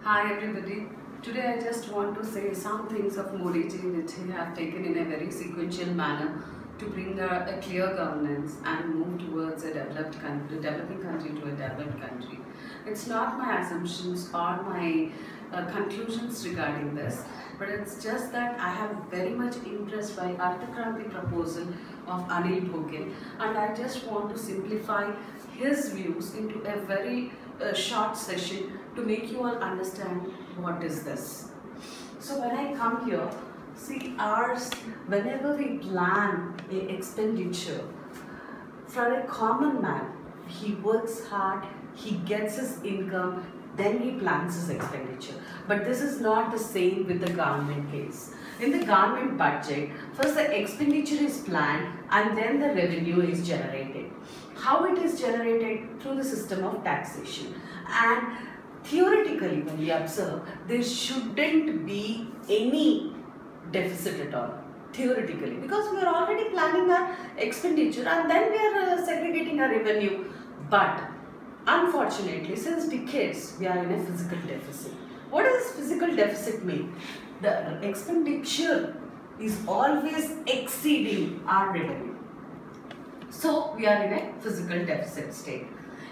Hi everybody. Today I just want to say some things of Modi ji which he have taken in a very sequential manner to bring a clear governance and move towards a developing country to a developed country. It's not my assumptions or my conclusions regarding this, but it's just that I have very much impressed by Arthakranti proposal of Anil Bhogal, and I just want to simplify his views into a very short session to make you all understand what is this. So when I come here, see ours, whenever we plan a expenditure for a common man, he works hard, he gets his income, then he plans his expenditure. But this is not the same with the government case. In the government budget, first the expenditure is planned and then the revenue is generated. How it is generated? Through the system of taxation. And theoretically, when we observe, there shouldn't be any deficit at all. Theoretically, because we are already planning our expenditure and then we are segregating our revenue. But unfortunately, since decades, we are in a physical deficit. What does physical deficit mean? The expenditure is always exceeding our revenue. So, we are in a physical deficit state.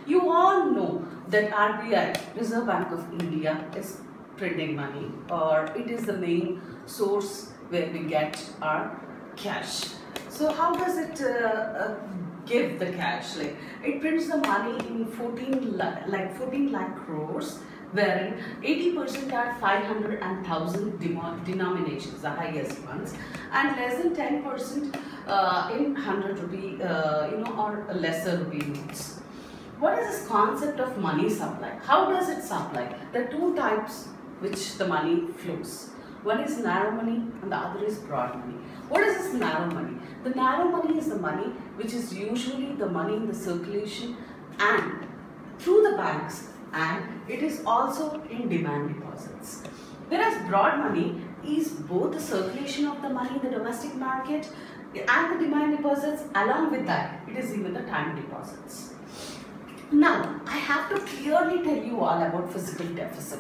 You all know that RBI, Reserve Bank of India, is printing money, or it is the main source where we get our cash. So, how does it give the cash? Like, it prints the money in 14 lakh crores, wherein 80% are 500 and 1000 denominations, the highest ones, and less than 10% in 100 rupee, or lesser rupee notes. What is this concept of money supply? How does it supply? There are two types which the money flows. One is narrow money and the other is broad money. What is this narrow money? The narrow money is the money which is usually the money in the circulation and through the banks, and it is also in demand deposits. Whereas broad money is both the circulation of the money in the domestic market and the demand deposits. Along with that, it is even the time deposits. Now, I have to clearly tell you all about physical deficit.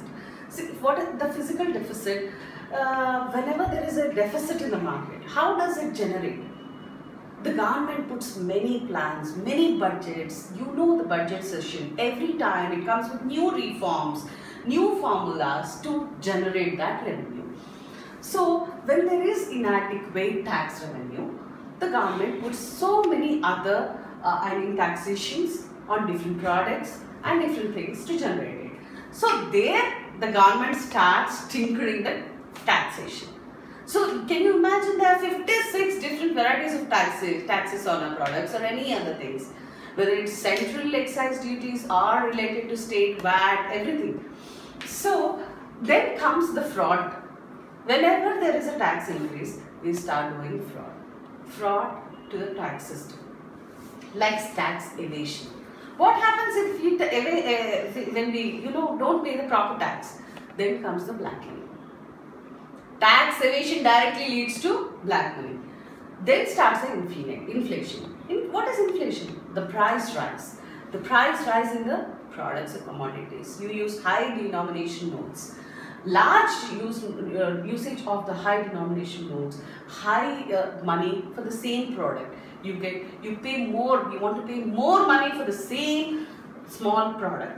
See, what is the physical deficit? Whenever there is a deficit in the market, how does it generate? The government puts many plans, many budgets. You know the budget session. Every time it comes with new reforms, new formulas to generate that revenue. So, when there is inadequate tax revenue, the government puts so many other taxations on different products and different things to generate it. So there the government starts tinkering the taxation. So can you imagine there are 56 different varieties of taxes on our products or any other things, whether it's central excise duties or related to state VAT, everything. So then comes the fraud. Whenever there is a tax increase, we start doing fraud to the tax system, like tax evasion. What happens if when we don't pay the proper tax? Then comes the black money. Tax evasion directly leads to black money. Then starts the inflation. What is inflation? The price rise. The price rise in the products and commodities. You use high denomination notes. Large usage of the high denomination notes, high money for the same product. You pay more, you want to pay more money for the same small product.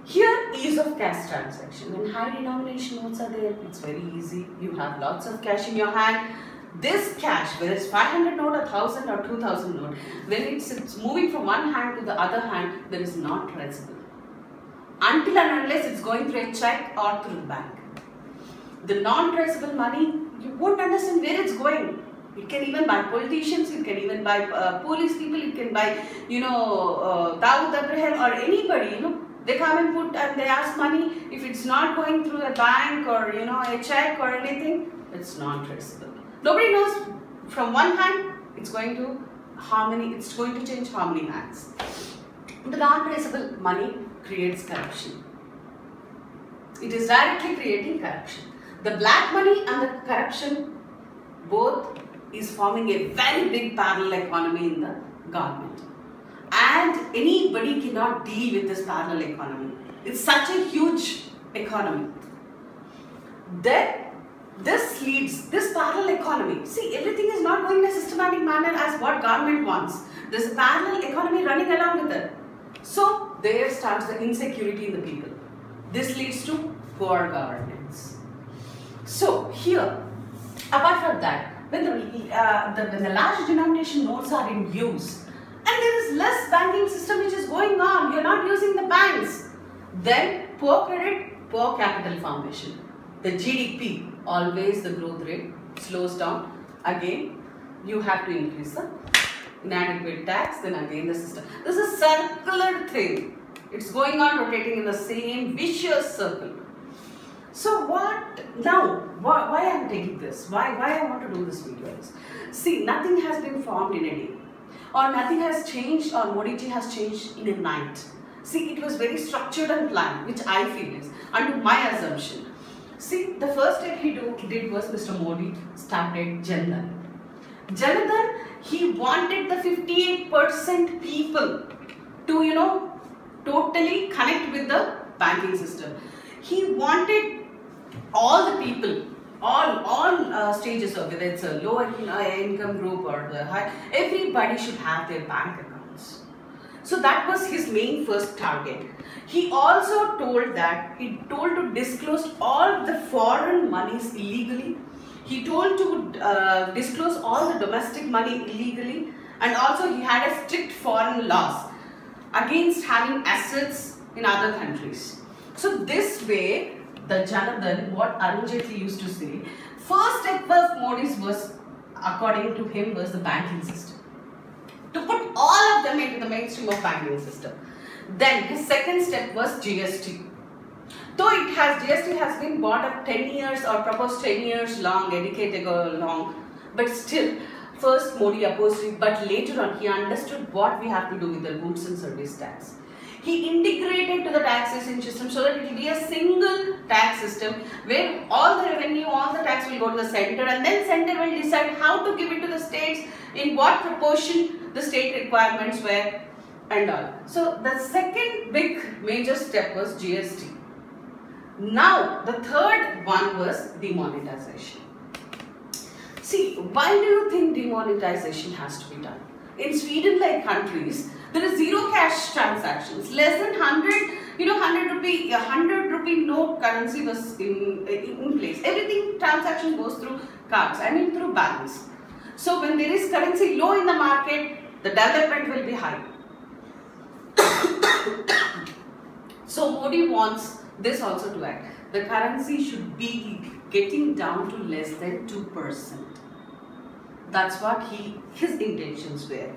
Here, ease of cash transaction. When high denomination notes are there, it's very easy. You have lots of cash in your hand. This cash, whether it's 500 note, 1000 or 2000 note, when it's moving from one hand to the other hand, there is not traceable. Until and unless it's going through a check or through the bank. The non-traceable money, you won't understand where it's going. It can even buy politicians, it can even buy police people, it can buy, Dawood Abraham or anybody, They come and put and they ask money. If it's not going through a bank or, a check or anything, it's not traceable. Nobody knows from one hand, it's going to change how many hands. The non-traceable money creates corruption. It is directly creating corruption. The black money and the corruption both is forming a very big parallel economy in the government. And anybody cannot deal with this parallel economy. It's such a huge economy. economy. Then this leads, this parallel economy. See, everything is not going in a systematic manner as what government wants. There's a parallel economy running along with it. So there starts the insecurity in the people. This leads to poor governance. So here, apart from that, when the large denomination notes are in use and there is less banking system which is going on, you're not using the banks, then poor credit, poor capital formation. The GDP, always the growth rate slows down. Again, you have to increase the inadequate tax, then again the system. This is a circular thing. It's going on rotating in the same vicious circle. So what now? Why I am taking this? Why I want to do this video is, see, nothing has been formed in a day, or nothing has changed, or Modi ji has changed in a night. See, it was very structured and planned, which I feel is under my assumption. See, the first step he did was Mr. Modi started Jan Dhan. Jan Dhan, he wanted the 58% people to totally connect with the banking system. He wanted all the people, all stages of whether it's a lower income group or the high, everybody should have their bank accounts. So that was his main first target. He also told to disclose all the foreign monies illegally. He told to disclose all the domestic money illegally, and also he had a strict foreign laws against having assets in other countries. So this way, the Jan Dhan, what Arun Jaitley used to say, first step of Modi's was, according to him, was the banking system. To put all of them into the mainstream of banking system. Then his second step was GST. Though GST has been brought up 10 years or proposed 10 years long, a decade ago long, but still, first Modi opposed it, but later on he understood what we have to do with the goods and service tax. He integrated to the taxation system so that it will be a single tax system where all the revenue, all the tax will go to the center, and then center will decide how to give it to the states, in what proportion the state requirements were and all. So the second big major step was GST. Now the third one was demonetization. See, why do you think demonetization has to be done? In Sweden-like countries, there is zero cash transactions. Less than 100 rupee note currency was in place. Everything transaction goes through cards, through banks. So when there is currency low in the market, the development will be high. So Modi wants this also to act. The currency should be getting down to less than 2%. That's what his intentions were.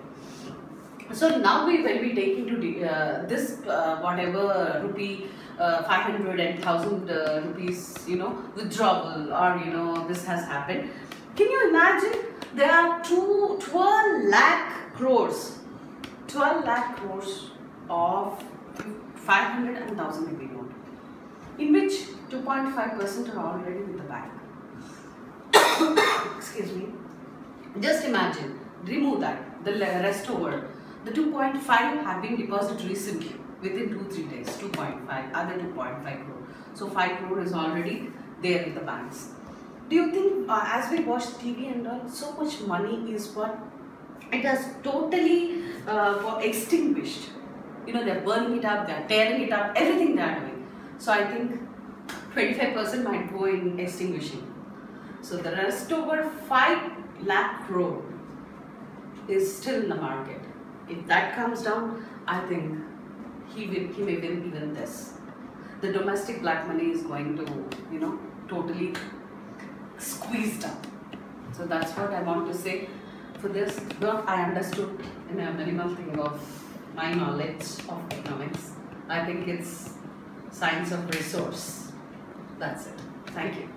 So now we will be taking to this whatever rupee 500 and 1000 rupees withdrawal, or this has happened. Can you imagine? There are 12 lakh crores of 500 and 1000 rupee note, in which 2.5% are already with the bank. Excuse me. Just imagine, remove that, the rest over. The 2.5 have been deposited recently, within 2-3 days, 2.5, other 2.5 crore. So 5 crore is already there with the banks. Do you think as we watch TV and all, so much money is what? It has totally extinguished. They're burning it up, they're tearing it up, everything they're doing. So I think 25% might go in extinguishing. So the rest over 5 lakh crore is still in the market. If that comes down, I think he may win even this. The domestic black money is going to, totally squeezed up. So that's what I want to say for this. What I understood in a minimal thing of my knowledge of economics. I think it's science of resource. That's it. Thank you.